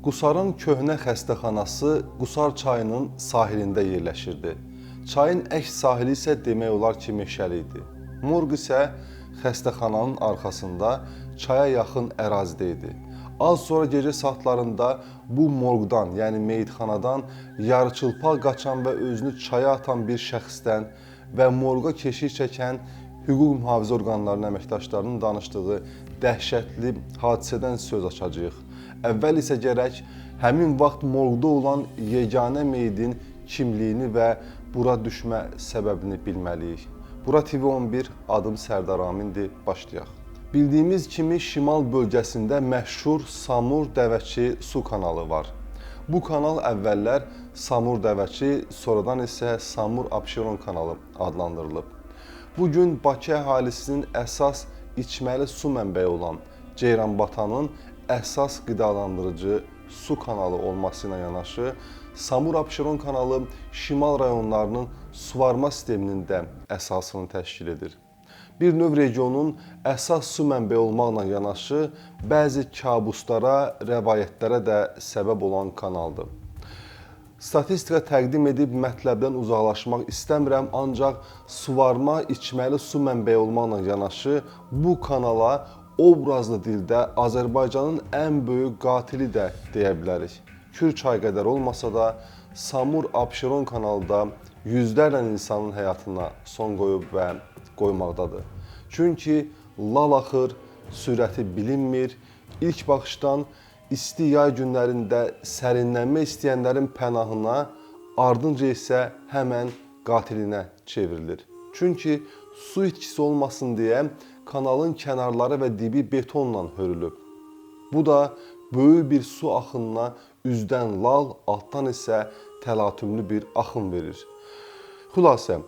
Qusarın köhnə xəstəxanası Qusar çayının sahilində yerləşirdi. Çayın əks sahili isə demək olar ki, meşəli idi. Morq isə xəstəxananın arxasında çaya yaxın ərazidə idi. Az sonra gecə saatlarında bu morqdan, yəni meyitxanadan yarıçılpaq qaçan və özünü çaya atan bir şəxsdən və morqa keşik çəkən hüquq mühafizə orqanlarının əməkdaşlarının danışdığı dəhşətli hadisədən söz açacağıq. Əvvəl isə gərək həmin vaxt morqda olan yeganə meyidin kimliyini və bura düşmə səbəbini bilməliyik. Bura TV11, adım Sərdar Amindir, başlayaq. Bildiyimiz kimi şimal bölgəsində məşhur Samur Dəvəçi su kanalı var. Bu kanal əvvəllər Samur Dəvəçi, sonradan isə Samur Abşeron kanalı adlandırılıb. Bugün Bakı əhalisinin əsas içməli su mənbəyi olan Ceyranbatanın əsas qidalandırıcı su kanalı olması ilə yanaşı, Samur Abşeron kanalı şimal rayonlarının suvarma sisteminin də əsasını təşkil edir. Bir növ regionun əsas su mənbəyi olmaqla yanaşı, bəzi kabuslara, rəvayətlərə də səbəb olan kanaldır. Statistika təqdim edib mətləbdən uzaqlaşmaq istəmirəm, ancaq suvarma, içməli su mənbəyi olmaqla yanaşı, bu kanala obrazlı dildə Azərbaycanın ən böyük qatili də deyə bilərik. Kür çay qədər olmasa da, Samur Abşeron kanalı da yüzlərlə insanın həyatına son qoyub və qoymaqdadır. Çünki lal axır, sürəti bilinmir, ilk baxışdan isti yay günlərində sərinlənmə istəyənlərin pənahına, ardınca isə həmən qatilinə çevrilir. Çünki su itkisi olmasın deyə kanalın kənarları və dibi betonla hörülüb. Bu da böyük bir su axınına üzdən lal, altdan isə təlatümlü bir axın verir. Xülasə,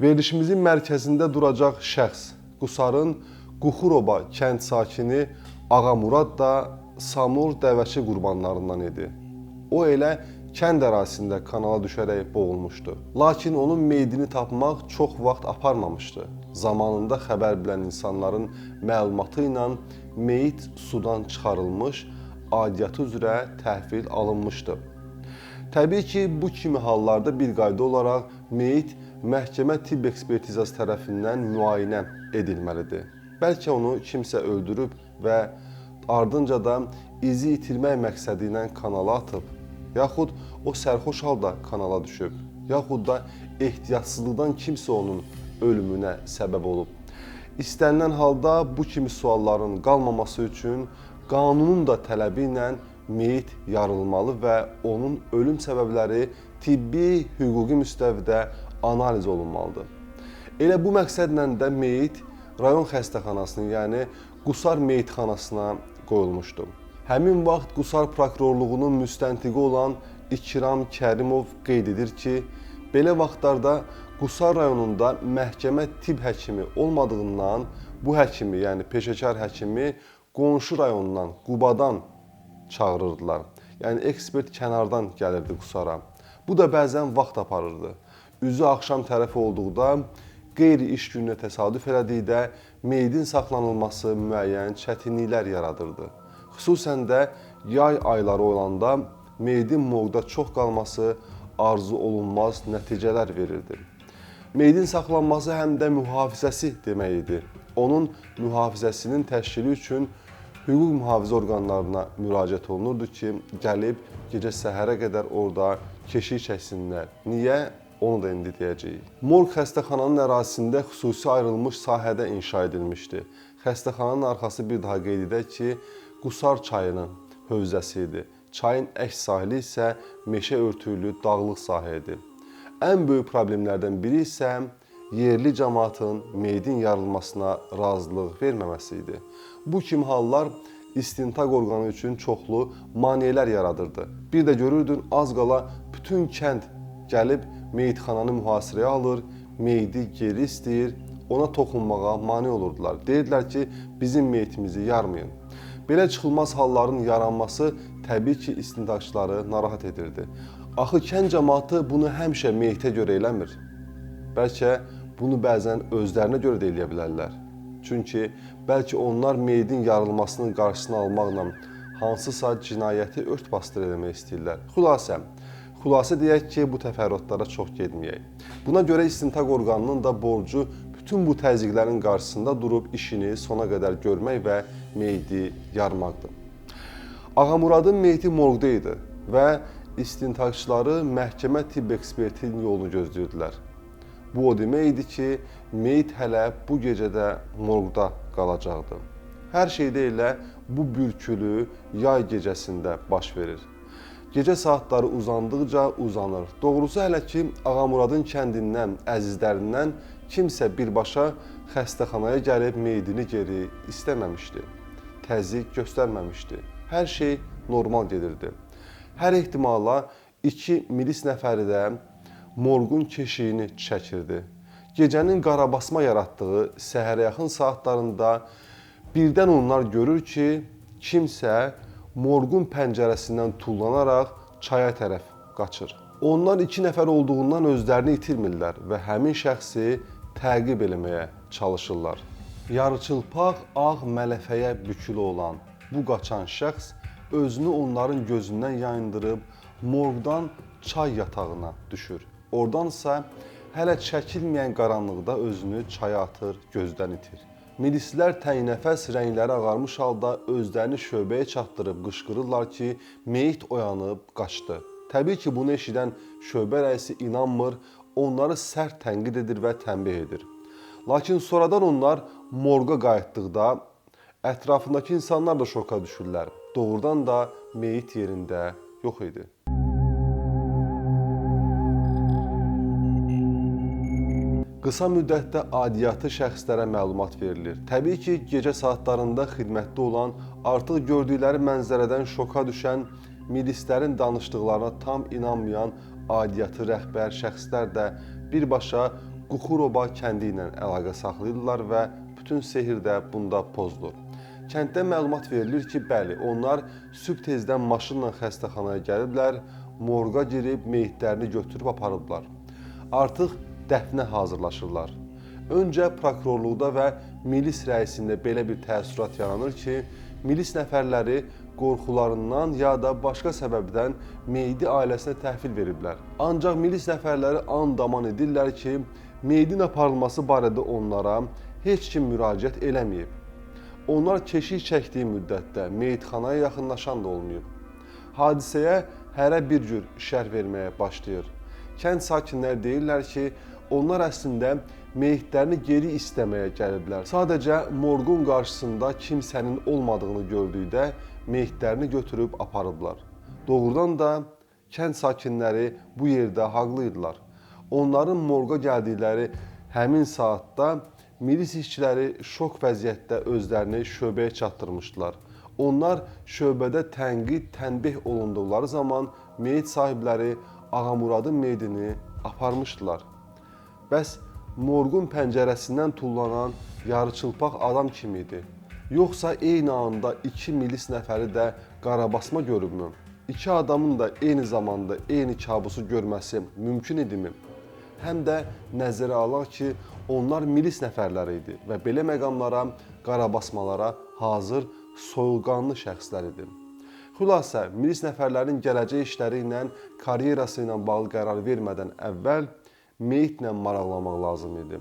verilişimizin mərkəzində duracaq şəxs Qusarın Quxuroba kənd sakini Ağa Murad da Samur Dəvəçi qurbanlarından idi. O elə kənd ərazisində kanala düşərək boğulmuşdu. Lakin onun meyidini tapmaq çox vaxt aparmamışdı. Zamanında xəbər bilən insanların məlumatı ilə meyit sudan çıxarılmış, aidiyyatı üzrə təhvil alınmışdı. Təbii ki, bu kimi hallarda bir qayda olaraq meyit məhkəmə tibb ekspertizası tərəfindən müayinə edilməlidir. Bəlkə onu kimsə öldürüb və ardınca da izi itirmək məqsədi ilə kanala atıb, yaxud o sərxoş halda kanala düşüb, yaxud da ehtiyatsızlıqdan kimsə onun ölümünə səbəb olub. İstənilən halda bu kimi sualların qalmaması üçün qanunun da tələbi ilə meyit yarılmalı və onun ölüm səbəbləri tibbi, hüquqi müstəvidə analiz olunmalıdır. Elə bu məqsədlə də meyit rayon xəstəxanasının, yəni Qusar meyitxanasına qoyulmuşdu. Həmin vaxt Qusar prokurorluğunun müstəntiqi olan İkram Kərimov qeyd edir ki, belə vaxtlarda Qusar rayonunda məhkəmə tibb həkimi olmadığından bu həkimi, yəni peşəkar həkimi qonşu rayondan, Qubadan çağırırdılar. Yəni ekspert kənardan gəlirdi Qusara. Bu da bəzən vaxt aparırdı. Üzü axşam tərəfi olduqda, qeyri-iş gününə təsadüf elədikdə meyidin saxlanılması müəyyən çətinliklər yaradırdı. Xüsusən də yay ayları olanda meyidin morqda çox qalması arzu olunmaz nəticələr verirdi. Meyidin saxlanması həm də mühafizəsi demək idi. Onun mühafizəsinin təşkili üçün hüquq mühafizə orqanlarına müraciət olunurdu ki, gəlib gecə səhərə qədər orada keşik çəksinlər. Niyə? Onu da indi deyəcəyik. Morq xəstəxananın ərazisində xüsusi ayrılmış sahədə inşa edilmişdi. Xəstəxananın arxası bir daha qeyd edək ki, Qusar çayının hövzəsi idi. Çayın əks sahili isə meşə örtüylü dağlıq sahə idi. Ən böyük problemlərdən biri isə yerli cəmaatın meyidin yarılmasına razılıq verməməsi idi. Bu kimi hallar istintaq orqanı üçün çoxlu maneələr yaradırdı. Bir də görürdün, az qala bütün kənd gəlib meyitxananı mühasirəyə alır, meyidi geri istəyir, ona toxunmağa mane olurdular. Deyirdilər ki, bizim meyitimizi yarmayın. Belə çıxılmaz halların yaranması təbii ki, istintaqçıları narahat edirdi. Axı kənd cəmaatı bunu həmişə meyitə görə eləmir. Bəlkə bunu bəzən özlərinə görə də eləyə bilərlər. Çünki bəlkə onlar meyidin yarılmasının qarşısını almaqla hansısa cinayəti ört-basdır etmək istəyirlər. Xülasə deyək ki, bu təfərrüatlara çox getməyək. Buna görə istintaq orqanının da borcu bütün bu təzyiqlərin qarşısında durub işini sona qədər görmək və meyidi yarmaqdır. Ağamuradın meyiti morqda idi və istintaqçıları məhkəmə tibb ekspertinin yolunu gözləyirdilər. Bu o demək idi ki, meyit hələ bu gecədə morqda qalacaqdı. Hər şeydə elə bu bürkülü yay gecəsində baş verir. Gecə saatları uzandıqca uzanır. Doğrusu hələ ki, Ağamuradın kəndindən, əzizlərindən kimsə birbaşa xəstəxanaya gəlib meyidini geri istəməmişdi. Təzyiq göstərməmişdi. Hər şey normal gedirdi. Hər ehtimala 2 milis nəfəri də morqun keşiyini çəkirdi. Gecənin qarabasma yaratdığı səhərə yaxın saatlarında birdən onlar görür ki, kimsə morqun pəncərəsindən tullanaraq çaya tərəf qaçır. Onlar 2 nəfər olduğundan özlərini itirmirlər və həmin şəxsi təqib eləməyə çalışırlar. Yarıçılpaq ağ mələfəyə bükülü olan bu qaçan şəxs özünü onların gözündən yayındırıb morqdan çay yatağına düşür. Oradansa hələ çəkilməyən qaranlıqda özünü çaya atır, gözdən itir. Milislər təngnəfəs rəngləri ağarmış halda özlərini şöbəyə çatdırıb qışqırırlar ki, meyit oyanıb qaçdı. Təbii ki, bunu eşidən şöbə rəisi inanmır, onları sərt tənqid edir və tənbih edir. Lakin sonradan onlar morqa qayıtdıqda ətrafındakı insanlar da şoka düşürlər. Doğrudan da meyit yerində yox idi. Qısa müddətdə aidiyyatı şəxslərə məlumat verilir. Təbii ki, gecə saatlarında xidmətdə olan, artıq gördükləri mənzərədən şoka düşən, milislərin danışdıqlarına tam inanmayan aidiyyatı rəhbər şəxslər də birbaşa Quxuroba kəndi ilə əlaqə saxlayırlar və bütün sehir də bunda pozulur. Kənddə məlumat verilir ki, bəli, onlar sübh tezdən maşınla xəstəxanaya gəliblər, morqa girib meyitlərini götürüb aparıblar. Artıq dəfnə hazırlaşırlar. Öncə prokurorluqda və milis rəisində belə bir təəssürat yaranır ki, milis nəfərləri qorxularından ya da başqa səbəbdən meyidi ailəsinə təhvil veriblər. Ancaq milis nəfərləri and-aman edirlər ki, meyidin aparılması barədə onlara heç kim müraciət eləməyib. Onlar keşik çəkdiyi müddətdə meyitxanaya yaxınlaşan da olmayıb. Hadisəyə hərə bir cür şərh verməyə başlayır. Kənd sakinləri deyirlər ki, onlar əslində meyitlərini geri istəməyə gəliblər. Sadəcə morqun qarşısında kimsənin olmadığını gördükdə meyitlərini götürüb aparıblar. Doğrudan da kənd sakinləri bu yerdə haqlıydılar. Onların morqa gəldikləri həmin saatda milis işçiləri şok vəziyyətdə özlərini şöbəyə çatdırmışdılar. Onlar şöbədə tənqid, tənbih olunduqları zaman meyit sahibləri Ağamuradın meyidini aparmışdılar. Bəs morqun pəncərəsindən tullanan yarıçılpaq adam kim idi? Yoxsa eyni anda 2 milis nəfəri də qarabasma görübmü? 2 adamın da eyni zamanda eyni kabusu görməsi mümkün idimi? Həm də nəzərə alaq ki, onlar milis nəfərləri idi və belə məqamlara, qarabasmalara hazır soyuqqanlı şəxslər idi. Xülasə, milis nəfərlərin gələcək işləri ilə, karyerası ilə bağlı qərar vermədən əvvəl meyitlə maraqlamaq lazım idi.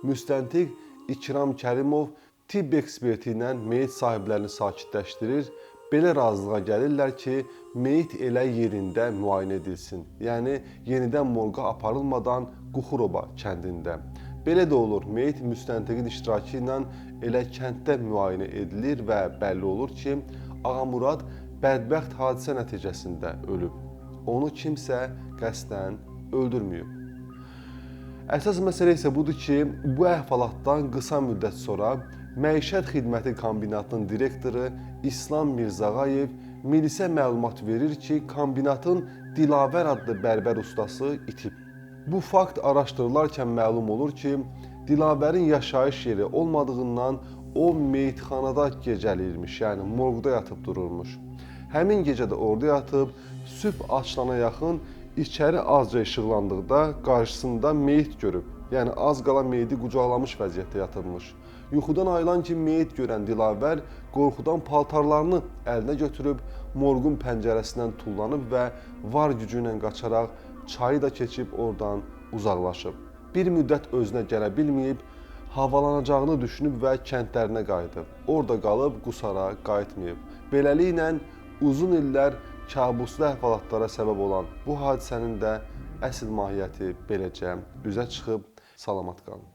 Müstəntiq İkram Kərimov tibb eksperti ilə meyit sahiblərini sakitləşdirir, belə razılığa gəlirlər ki, meyit elə yerində müayinə edilsin. Yəni, yenidən morqa aparılmadan Quxuroba kəndində. Belə də olur, meyit müstəntiqin iştirakı ilə elə kənddə müayinə edilir və bəlli olur ki, Ağamurad bədbəxt hadisə nəticəsində ölüb. Onu kimsə qəsdən öldürməyib. Əsas məsələ isə budur ki, bu əhvalatdan qısa müddət sonra Məişət Xidməti Kombinatının direktoru İslam Mirzağayev milisə məlumat verir ki, kombinatın Dilavər adlı bərbər ustası itib. Bu fakt araşdırılarkən məlum olur ki, Dilavərin yaşayış yeri olmadığından o meyitxanada gecəliyirmiş, yəni morqda yatıb dururmuş. Həmin gecə də orada yatıb, sübh açılana yaxın içəri azca işıqlandıqda qarşısında meyit görüb. Yəni az qala meyidi qucaqlamış vəziyyətdə yatırmış. Yuxudan ayılan kimi meyit görən Dilavər qorxudan paltarlarını əlinə götürüb morqun pəncərəsindən tullanıb və var gücü ilə qaçaraq çayı da keçib oradan uzaqlaşıb. Bir müddət özünə gələ bilməyib, havalanacağını düşünüb və kəndlərinə qayıdıb. Orada qalıb Qusara qayıtmayıb. Beləliklə uzun illər kabuslu əhvalatlara səbəb olan bu hadisənin də əsl mahiyyəti beləcə üzə çıxıb. Salamat qalın.